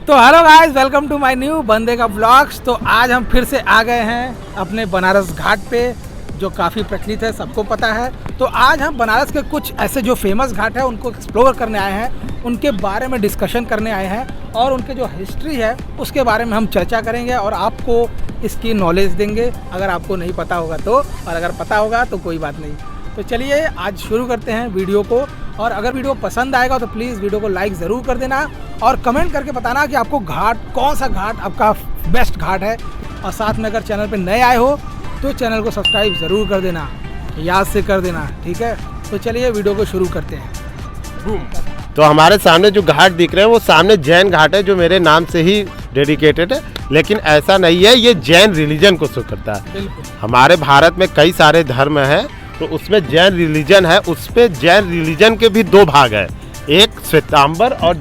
तो hello guys, welcome to my new बंदे का व्लॉग्स। तो आज हम फिर से आ गए हैं अपने बनारस घाट पे, जो काफ़ी प्रचलित है, सबको पता है। तो आज हम बनारस के कुछ ऐसे जो फेमस घाट है उनको एक्सप्लोर करने आए हैं, उनके बारे में डिस्कशन करने आए हैं और उनके जो हिस्ट्री है उसके बारे में हम चर्चा करेंगे और आपको इसकी नॉलेज देंगे, अगर आपको नहीं पता होगा तो, और अगर पता होगा तो कोई बात नहीं। तो चलिए आज शुरू करते हैं वीडियो को। और अगर वीडियो पसंद आएगा तो प्लीज़ वीडियो को लाइक ज़रूर कर देना और कमेंट करके बताना कि आपको घाट, कौन सा घाट आपका बेस्ट घाट है। और साथ में अगर चैनल पे नए आए हो तो चैनल को सब्सक्राइब ज़रूर कर देना, याद से कर देना, ठीक है। तो चलिए वीडियो को शुरू करते हैं। तो हमारे सामने जो घाट दिख रहे हैं वो सामने जैन घाट है, जो मेरे नाम से ही डेडिकेटेड है, लेकिन ऐसा नहीं है, ये जैन रिलीजन को शो करता है। हमारे भारत में कई सारे धर्म हैं, तो उसमें जैन रिलीजन है, उस पे जैन रिलीजन के भी दो भाग है, एक श्वेतांबर और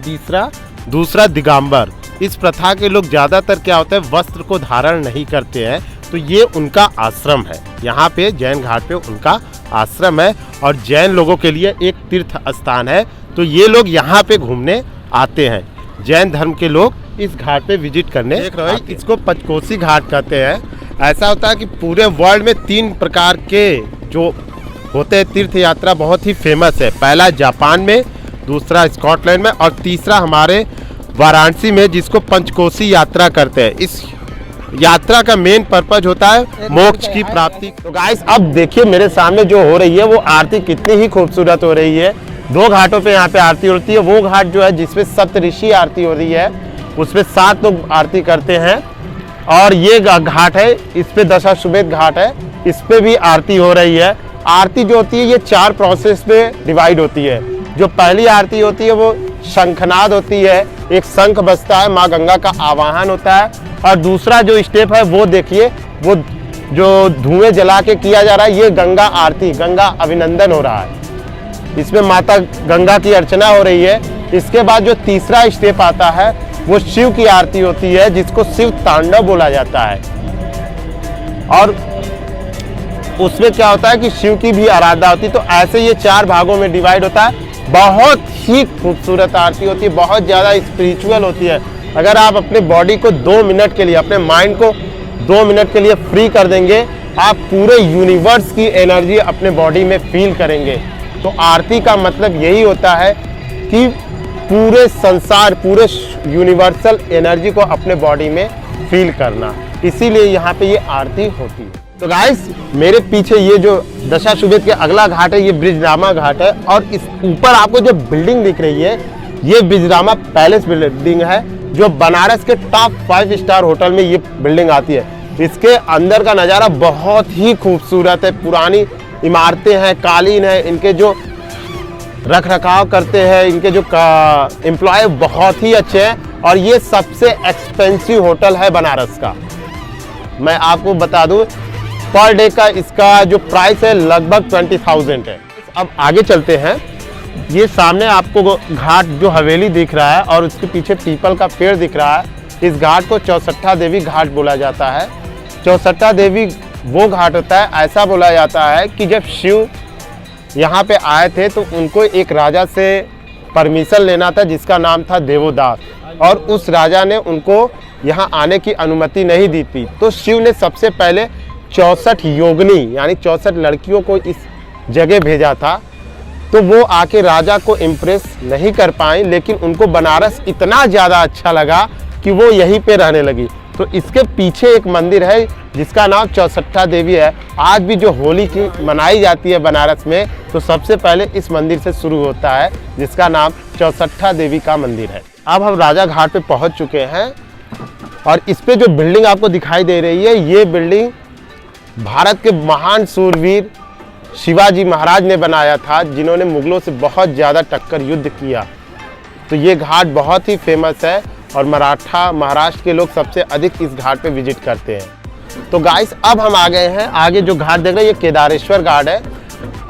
दूसरा दिगंबर। इस प्रथा के लोग ज़्यादातर क्या होता है, वस्त्र को धारण नहीं करते हैं, तो ये उनका आश्रम है। यहाँ पे जैन घाट पे उनका आश्रम है और जैन लोगों के लिए एक तीर्थ स्थान है, तो ये लोग यहाँ पे घूमने आते हैं। जैन धर्म के लोग इस घाट पे विजिट करने देख रहे हैं। इसको पंचकोसी घाट कहते हैं। ऐसा होता है कि पूरे वर्ल्ड में 3 प्रकार के जो होते हैं तीर्थ यात्रा बहुत ही फेमस है। पहला जापान में, दूसरा स्कॉटलैंड में और तीसरा हमारे वाराणसी में, जिसको पंचकोसी यात्रा करते हैं। इस यात्रा का मेन पर्पज होता है मोक्ष की प्राप्ति। तो गाइस अब देखिए मेरे सामने जो हो रही है वो आरती कितनी ही खूबसूरत हो रही है। 2 घाटों पे यहाँ पे आरती होती है। वो घाट जो है जिसमें सप्तऋषि आरती हो रही है, उसमें 7 लोग आरती करते हैं। और ये घाट है, इस पे दशाश्वमेध घाट है, इस पे भी आरती हो रही है। आरती जो होती है ये 4 प्रोसेस में डिवाइड होती है। जो पहली आरती होती है वो शंखनाद होती है, एक शंख बजता है, माँ गंगा का आवाहन होता है। और दूसरा जो स्टेप है वो देखिए, वो जो धुएं जला के किया जा रहा है, ये गंगा आरती, गंगा अभिनंदन हो रहा है। इसमें माता गंगा की अर्चना हो रही है। इसके बाद जो तीसरा स्टेप आता है वो शिव की आरती होती है, जिसको शिव तांडव बोला जाता है। और उसमें क्या होता है कि शिव की भी आराधना होती है। तो ऐसे ये 4 भागों में डिवाइड होता है। बहुत ही खूबसूरत आरती होती है, बहुत ज़्यादा स्पिरिचुअल होती है। अगर आप अपने बॉडी को 2 मिनट के लिए, अपने माइंड को 2 मिनट के लिए फ्री कर देंगे, आप पूरे यूनिवर्स की एनर्जी अपने बॉडी में फील करेंगे। तो आरती का मतलब यही होता है कि पूरे संसार, पूरे यूनिवर्सल एनर्जी को अपने बॉडी में फील करना, इसीलिए यहाँ पे ये आरती होती है। तो गाइस मेरे पीछे ये जो दशाश्वमेध के अगला घाट है, ये ब्रिजरामा घाट है। और इस ऊपर आपको जो बिल्डिंग दिख रही है, ये ब्रिजरामा पैलेस बिल्डिंग है, जो बनारस के टॉप 5 स्टार होटल में ये बिल्डिंग आती है। इसके अंदर का नज़ारा बहुत ही खूबसूरत है। पुरानी इमारतें हैं, कालीन है, इनके जो रख रखाव करते हैं, इनके जो एम्प्लॉय बहुत ही अच्छे हैं। और ये सबसे एक्सपेंसिव होटल है बनारस का। मैं आपको बता दूं, पर डे का इसका जो प्राइस है लगभग 20,000 है। अब आगे चलते हैं। ये सामने आपको घाट जो हवेली दिख रहा है और उसके पीछे पीपल का पेड़ दिख रहा है। इस घाट को चौसठा देवी घाट बोला जाता है। चौसठा देवी वो घाट होता है, ऐसा बोला जाता है कि जब शिव यहाँ पे आए थे तो उनको एक राजा से परमिशन लेना था, जिसका नाम था देवोदास, और उस राजा ने उनको यहाँ आने की अनुमति नहीं दी थी। तो शिव ने सबसे पहले 64 योगिनी यानी 64 लड़कियों को इस जगह भेजा था। तो वो आके राजा को इम्प्रेस नहीं कर पाए, लेकिन उनको बनारस इतना ज़्यादा अच्छा लगा कि वो यहीं पे रहने लगी। तो इसके पीछे एक मंदिर है जिसका नाम चौसठा देवी है। आज भी जो होली की मनाई जाती है बनारस में, तो सबसे पहले इस मंदिर से शुरू होता है, जिसका नाम चौसठा देवी का मंदिर है। अब हम राजा घाट पे पहुंच चुके हैं और इस पे जो बिल्डिंग आपको दिखाई दे रही है, ये बिल्डिंग भारत के महान सूरवीर शिवाजी महाराज ने बनाया था, जिन्होंने मुगलों से बहुत ज़्यादा टक्कर युद्ध किया। तो ये घाट बहुत ही फेमस है और महाराष्ट्र के लोग सबसे अधिक इस घाट पे विजिट करते हैं। तो गाइस अब हम आ गए हैं, आगे जो घाट देख रहे हैं ये केदारेश्वर घाट है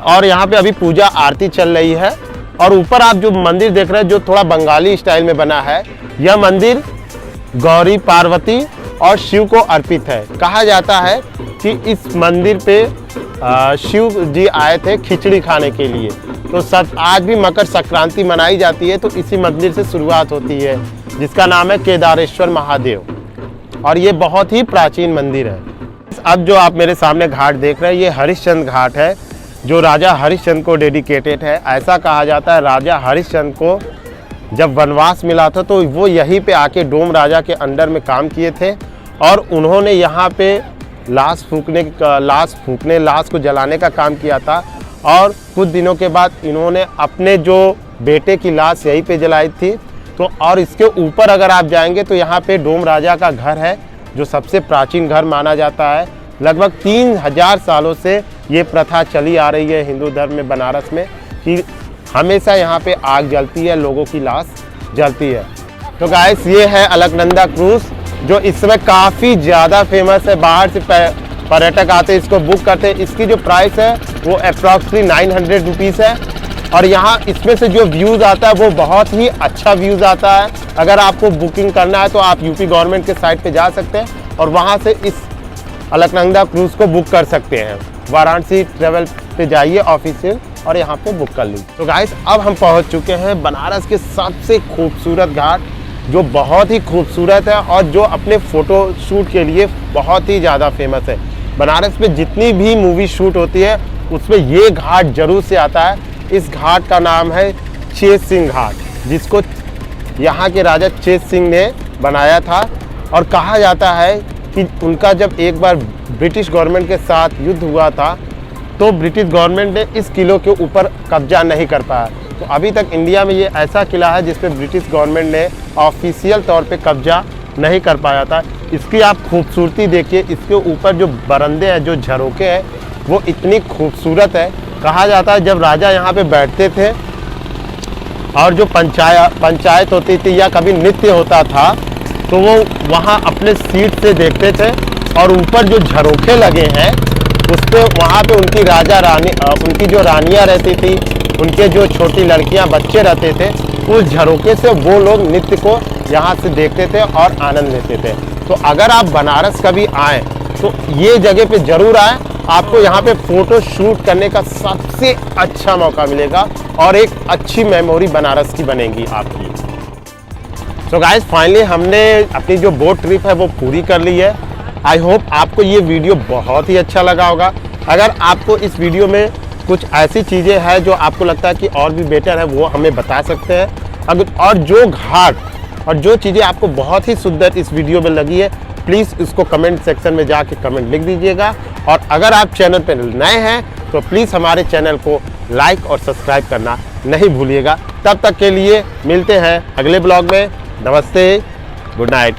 और यहाँ पे अभी पूजा आरती चल रही है। और ऊपर आप जो मंदिर देख रहे हैं जो थोड़ा बंगाली स्टाइल में बना है, यह मंदिर गौरी, पार्वती और शिव को अर्पित है। कहा जाता है कि इस मंदिर पे शिव जी आए थे खिचड़ी खाने के लिए, तो सब आज भी मकर संक्रांति मनाई जाती है, तो इसी मंदिर से शुरुआत होती है, जिसका नाम है केदारेश्वर महादेव, और ये बहुत ही प्राचीन मंदिर है। अब जो आप मेरे सामने घाट देख रहे हैं, ये हरिश्चंद्र घाट है, जो राजा हरिश्चंद्र को डेडिकेटेड है। ऐसा कहा जाता है राजा हरिश्चंद्र को जब वनवास मिला था तो वो यहीं पे आके डोम राजा के अंडर में काम किए थे, और उन्होंने यहाँ पे लाश को जलाने का काम किया था। और कुछ दिनों के बाद इन्होंने अपने जो बेटे की लाश यहीं पे जलाई थी। तो और इसके ऊपर अगर आप जाएंगे तो यहाँ पे डोम राजा का घर है, जो सबसे प्राचीन घर माना जाता है। लगभग 3000 सालों से ये प्रथा चली आ रही है हिंदू धर्म में, बनारस में, कि हमेशा यहाँ पे आग जलती है, लोगों की लाश जलती है। तो गाइस, ये है अलकनंदा क्रूज, जो इस समय काफ़ी ज़्यादा फेमस है। बाहर से पर्यटक आते हैं, इसको बुक करते हैं। इसकी जो प्राइस है वो अप्रॉक्सिमेटली 900 रुपीज़ है। और यहाँ इसमें से जो व्यूज़ आता है वो बहुत ही अच्छा व्यूज़ आता है। अगर आपको बुकिंग करना है तो आप यूपी गवर्नमेंट के साइट पे जा सकते हैं और वहाँ से इस अलकनंदा क्रूज़ को बुक कर सकते हैं। वाराणसी ट्रेवल पे जाइए ऑफिशियल और यहाँ पे बुक कर लीजिए। तो गाइस, अब हम पहुँच चुके हैं बनारस के सबसे खूबसूरत घाट, जो बहुत ही खूबसूरत है और जो अपने फ़ोटो शूट के लिए बहुत ही ज़्यादा फेमस है। बनारस में जितनी भी मूवी शूट होती है उसमें ये घाट जरूर से आता है। इस घाट का नाम है चेत सिंह घाट, जिसको यहाँ के राजा चेत सिंह ने बनाया था। और कहा जाता है कि उनका जब एक बार ब्रिटिश गवर्नमेंट के साथ युद्ध हुआ था तो ब्रिटिश गवर्नमेंट ने इस किले के ऊपर कब्जा नहीं कर पाया। तो अभी तक इंडिया में ये ऐसा किला है जिस पे ब्रिटिश गवर्नमेंट ने ऑफिशियल तौर पे कब्जा नहीं कर पाया था। इसकी आप खूबसूरती देखिए, इसके ऊपर जो बरंदे हैं, जो झरोके हैं, वो इतनी खूबसूरत है। कहा जाता है जब राजा यहाँ पे बैठते थे और जो पंचायत होती थी या कभी नृत्य होता था तो वो वहाँ अपने सीट से देखते थे, और ऊपर जो झरोखे लगे हैं उस पर वहाँ पे उनकी जो रानियाँ रहती थी, उनके जो छोटी लड़कियाँ बच्चे रहते थे, उस झरोके से वो लोग नृत्य को यहाँ से देखते थे और आनंद लेते थे। तो अगर आप बनारस कभी आएँ तो ये जगह पे ज़रूर आएँ, आपको यहाँ पे फ़ोटो शूट करने का सबसे अच्छा मौका मिलेगा और एक अच्छी मेमोरी बनारस की बनेगी आपकी। तो गाइस, फाइनली हमने अपनी जो बोट ट्रिप है वो पूरी कर ली है। आई होप आपको ये वीडियो बहुत ही अच्छा लगा होगा। अगर आपको इस वीडियो में कुछ ऐसी चीज़ें हैं जो आपको लगता है कि और भी बेटर है, वो हमें बता सकते हैं। और जो घाट और जो चीज़ें आपको बहुत ही सुंदर इस वीडियो में लगी है, प्लीज़ इसको कमेंट सेक्शन में जाके कमेंट लिख दीजिएगा। और अगर आप चैनल पर नए हैं तो प्लीज़ हमारे चैनल को लाइक और सब्सक्राइब करना नहीं भूलिएगा। तब तक के लिए मिलते हैं अगले ब्लॉग में। नमस्ते, गुड नाइट।